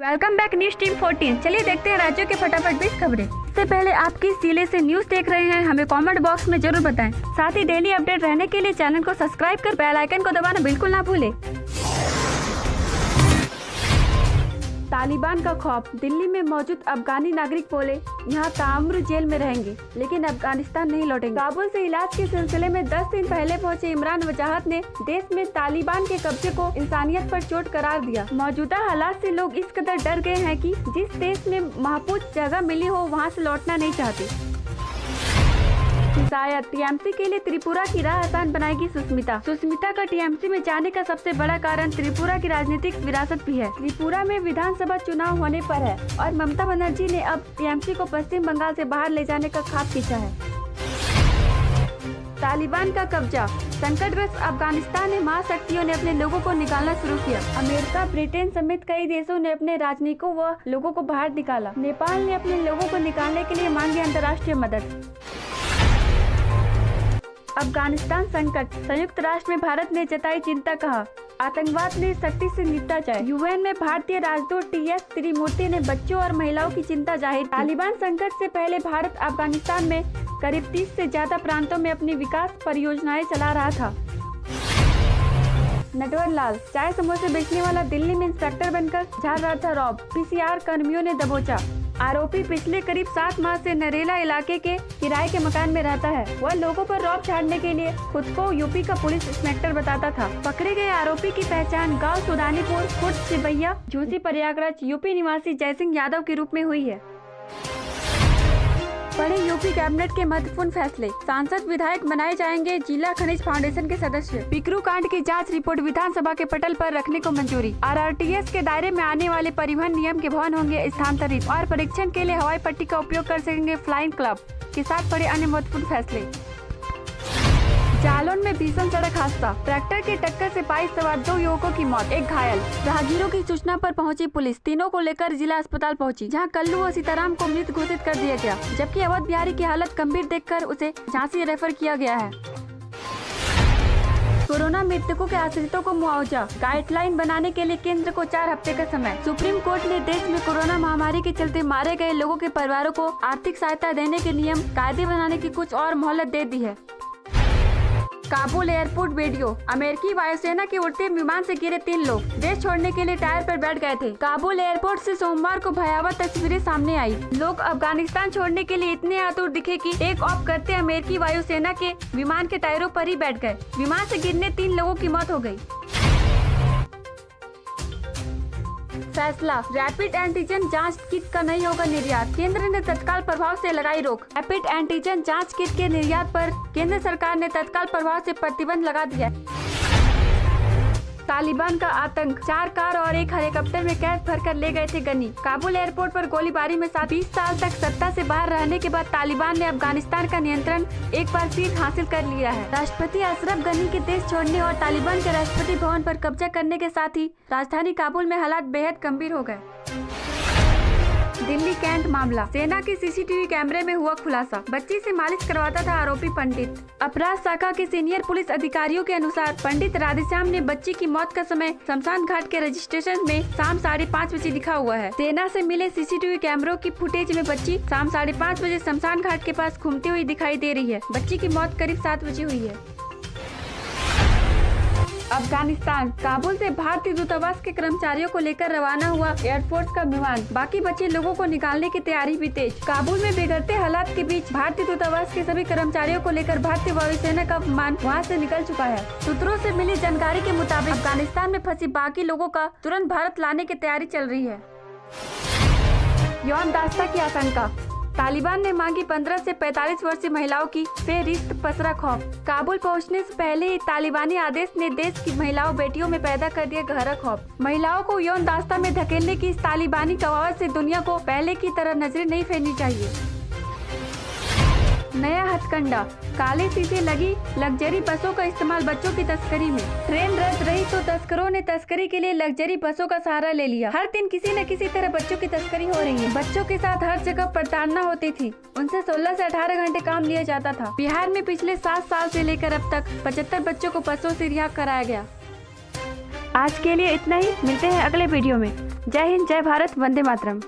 Welcome back news team 14। चलिए देखते हैं राज्यों के फटाफट 20 खबरें। इससे पहले आप किस जिले से न्यूज देख रहे हैं हमें कमेंट बॉक्स में जरूर बताएं। साथ ही डेली अपडेट रहने के लिए चैनल को सब्सक्राइब कर बेल आइकन को दबाना बिल्कुल ना भूलें। तालिबान का खौफ। दिल्ली में मौजूद अफगानी नागरिक बोले यहाँ ताउम्र जेल में रहेंगे लेकिन अफगानिस्तान नहीं लौटेंगे। काबुल से इलाज के सिलसिले में 10 दिन पहले पहुंचे इमरान वजाहत ने देश में तालिबान के कब्जे को इंसानियत पर चोट करार दिया। मौजूदा हालात से लोग इस कदर डर गए हैं कि जिस देश में महफूज जगह मिली हो वहाँ से लौटना नहीं चाहते। शायद टीएमसी के लिए त्रिपुरा की राह आसान बनाएगी सुष्मिता का टीएमसी में जाने का सबसे बड़ा कारण त्रिपुरा की राजनीतिक विरासत भी है। त्रिपुरा में विधानसभा चुनाव होने पर है और ममता बनर्जी ने अब टीएमसी को पश्चिम बंगाल से बाहर ले जाने का ख्वाब खींचा है। तालिबान का कब्जा। संकटग्रस्त अफगानिस्तान में महाशक्तियों ने अपने लोगों को निकालना शुरू किया। अमेरिका, ब्रिटेन समेत कई देशों ने अपने राजनयिकों व लोगों को बाहर निकाला। नेपाल ने अपने लोगों को निकालने के लिए मांगी अंतर्राष्ट्रीय मदद। अफगानिस्तान संकट। संयुक्त राष्ट्र में भारत ने जताई चिंता, कहा आतंकवाद ने सख्ती से निपटा जाए। यूएन में भारतीय राजदूत टीएस त्रिमूर्ति ने बच्चों और महिलाओं की चिंता जाहिर की। तालिबान संकट से पहले भारत अफगानिस्तान में करीब 30 से ज्यादा प्रांतों में अपनी विकास परियोजनाएं चला रहा था। नटवर लाल। चाय समोसे बेचने वाला दिल्ली में इंस्पेक्टर बनकर झाड़ रहा था रौब। पीसीआर कर्मियों ने दबोचा। आरोपी पिछले करीब 7 माह से नरेला इलाके के किराए के मकान में रहता है। वह लोगों पर रौब झाड़ने के लिए खुद को यूपी का पुलिस इंस्पेक्टर बताता था। पकड़े गए आरोपी की पहचान गांव सुदानीपुर, खुर्द सिबैया, झूसी, प्रयागराज यूपी निवासी जयसिंह यादव के रूप में हुई है। बड़े यूपी कैबिनेट के महत्वपूर्ण फैसले। सांसद विधायक बनाए जाएंगे जिला खनिज फाउंडेशन के सदस्य। पिकरू कांड की जांच रिपोर्ट विधानसभा के पटल पर रखने को मंजूरी। आरआरटीएस के दायरे में आने वाले परिवहन नियम के भवन होंगे स्थानांतरित और परीक्षण के लिए हवाई पट्टी का उपयोग कर सकेंगे फ्लाइंग क्लब के साथ बड़े अन्य महत्वपूर्ण फैसले। जालौन में भीषण सड़क हादसा। ट्रैक्टर की टक्कर से बाइक सवार 2 युवकों की मौत, एक घायल। राहगीरों की सूचना पर पहुंची पुलिस तीनों को लेकर जिला अस्पताल पहुंची, जहां कल्लू और सीताराम को मृत घोषित कर दिया गया, जबकि अवध बिहारी की हालत गंभीर देखकर उसे झांसी रेफर किया गया है। कोरोना मृतकों के आश्रितों को मुआवजा। गाइडलाइन बनाने के लिए केंद्र को 4 हफ्ते का समय। सुप्रीम कोर्ट ने देश में कोरोना महामारी के चलते मारे गए लोगों के परिवारों को आर्थिक सहायता देने के नियम कायदे बनाने की कुछ और मोहलत दे दी है। Kabul airport video. अमेरिकी वायुसेना के उड़ते विमान से गिरे 3 लोग देश छोड़ने के लिए टायर पर बैठ गए थे। काबुल एयरपोर्ट से सोमवार को भयावह तस्वीरें सामने आई। लोग अफगानिस्तान छोड़ने के लिए इतने आतुर दिखे कि टेक ऑफ करते अमेरिकी वायुसेना के विमान के टायरों पर ही बैठ गए। विमान से गिरने 3 लोगों की मौत हो गयी। फैसला। रैपिड एंटीजन जांच किट का नहीं होगा निर्यात। केंद्र ने तत्काल प्रभाव से लगाई रोक। रैपिड एंटीजन जांच किट के निर्यात पर केंद्र सरकार ने तत्काल प्रभाव से प्रतिबंध लगा दिया। तालिबान का आतंक। 4 कार और 1 हेलीकॉप्टर में कैद भरकर ले गए थे गनी। काबुल एयरपोर्ट पर गोलीबारी में 20 साल तक सत्ता से बाहर रहने के बाद तालिबान ने अफगानिस्तान का नियंत्रण एक बार फिर हासिल कर लिया है। राष्ट्रपति अशरफ गनी के देश छोड़ने और तालिबान के राष्ट्रपति भवन पर कब्जा करने के साथ ही राजधानी काबुल में हालात बेहद गंभीर हो गए। दिल्ली कैंट मामला। सेना के सीसीटीवी कैमरे में हुआ खुलासा। बच्ची से मालिश करवाता था आरोपी पंडित। अपराध शाखा के सीनियर पुलिस अधिकारियों के अनुसार पंडित राधेश्याम ने बच्ची की मौत का समय शमशान घाट के रजिस्ट्रेशन में शाम 5:30 बजे लिखा हुआ है। सेना से मिले सीसीटीवी कैमरों की फुटेज में बच्ची शाम 5:30 बजे शमशान घाट के पास घूमती हुई दिखाई दे रही है। बच्ची की मौत करीब 7 बजे हुई है। अफगानिस्तान। काबुल से भारतीय दूतावास के कर्मचारियों को लेकर रवाना हुआ एयरफोर्स का विमान। बाकी बचे लोगों को निकालने की तैयारी भी तेज। काबुल में बिगड़ते हालात के बीच भारतीय दूतावास के सभी कर्मचारियों को लेकर भारतीय वायुसेना का विमान वहां से निकल चुका है। सूत्रों से मिली जानकारी के मुताबिक अफगानिस्तान में फंसी बाकी लोगों का तुरंत भारत लाने की तैयारी चल रही है। यौन दास्ता की आशंका। तालिबान ने मांगी 15 से 45 वर्षीय महिलाओं की फेहरिस्त, पसरा खौफ। काबुल पहुंचने से पहले ही तालिबानी आदेश ने देश की महिलाओं बेटियों में पैदा कर दिया गहरा खौफ। महिलाओं को यौन दास्ता में धकेलने की इस तालिबानी कवायद से दुनिया को पहले की तरह नजरें नहीं फेरनी चाहिए। नया हथकंडा। काले शीशे लगी लग्जरी बसों का इस्तेमाल बच्चों की तस्करी में। ट्रेन रद्द रही तो तस्करों ने तस्करी के लिए लग्जरी बसों का सहारा ले लिया। हर दिन किसी न किसी तरह बच्चों की तस्करी हो रही है। बच्चों के साथ हर जगह प्रताड़ना होती थी। उनसे 16 से 18 घंटे काम लिया जाता था। बिहार में पिछले 7 साल से लेकर अब तक 75 बच्चों को बसों से रिहा कराया गया। आज के लिए इतना ही। मिलते हैं अगले वीडियो में। जय हिंद, जय भारत, वंदे मातरम।